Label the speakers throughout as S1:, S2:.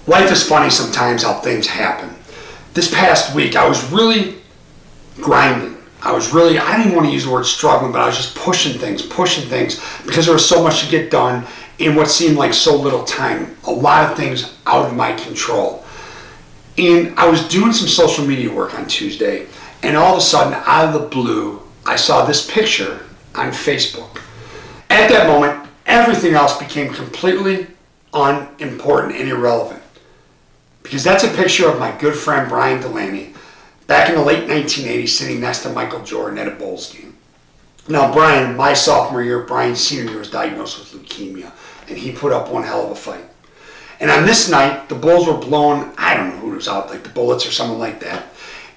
S1: Life is funny sometimes how things happen. This past week, I was really grinding. I didn't even want to use the word struggling, but I was just pushing things because there was so much to get done in what seemed like so little time. A lot of things out of my control. And I was doing some social media work on Tuesday, and all of a sudden, out of the blue, I saw this picture on Facebook. At that moment, everything else became completely unimportant and irrelevant. Because that's a picture of my good friend Brian Delanty back in the late 1980s sitting next to Michael Jordan at a Bulls game. Now Brian, my sophomore year, Brian's senior year, was diagnosed with leukemia, and he put up one hell of a fight. And on this night, the Bulls were blowing, I don't know who was out, like the Bullets or something like that.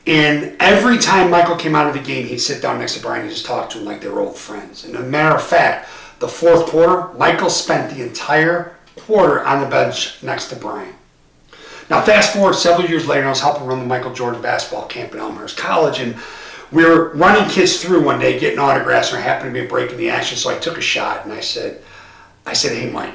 S1: And every time Michael came out of the game, he'd sit down next to Brian and just talk to him like they were old friends. And as a matter of fact, the fourth quarter, Michael spent the entire quarter on the bench next to Brian. Now, fast forward several years later, I was helping run the Michael Jordan basketball camp at Elmhurst College, and we were running kids through one day, getting autographs, and there happened to be a break in the action, so I took a shot, and I said, hey, Mike,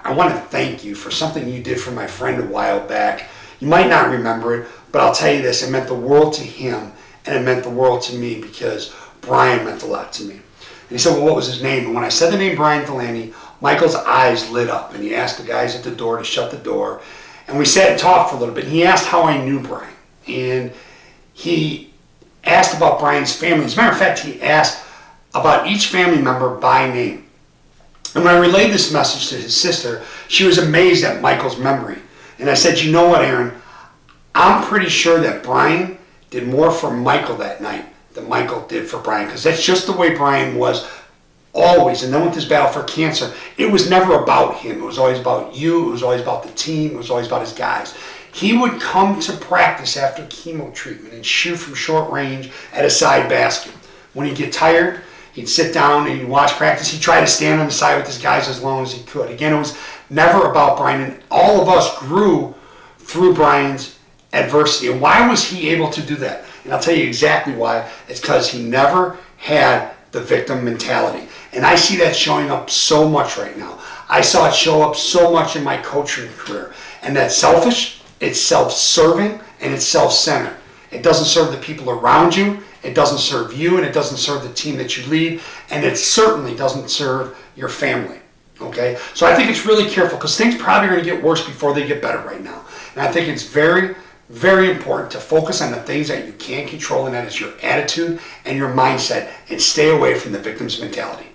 S1: I want to thank you for something you did for my friend a while back. You might not remember it, but I'll tell you this, it meant the world to him, and it meant the world to me because Brian meant a lot to me. And he said, well, what was his name? And when I said the name Brian Delanty, Michael's eyes lit up, and he asked the guys at the door to shut the door. And we sat and talked for a little bit. And he asked how I knew Brian. And he asked about Brian's family. As a matter of fact, he asked about each family member by name. And when I relayed this message to his sister, she was amazed at Michael's memory. And I said, you know what, Aaron? I'm pretty sure that Brian did more for Michael that night than Michael did for Brian. Because that's just the way Brian was always. And then with his battle for cancer, it was never about him. It was always about you. It was always about the team. It was always about his guys. He would come to practice after chemo treatment and shoot from short range at a side basket. When he'd get tired, he'd sit down and he'd watch practice. He'd try to stand on the side with his guys as long as he could. Again, it was never about Brian. And all of us grew through Brian's adversity. And why was he able to do that? And I'll tell you exactly why. It's because he never had the victim mentality. And I see that showing up so much right now. I saw it show up so much in my coaching career. And that's selfish, it's self-serving, and it's self-centered. It doesn't serve the people around you, it doesn't serve you, and it doesn't serve the team that you lead, and it certainly doesn't serve your family. Okay? So I think it's really careful because things probably are going to get worse before they get better right now. And I think it's very, very important to focus on the things that you can control, and that is your attitude and your mindset, and stay away from the victim's mentality.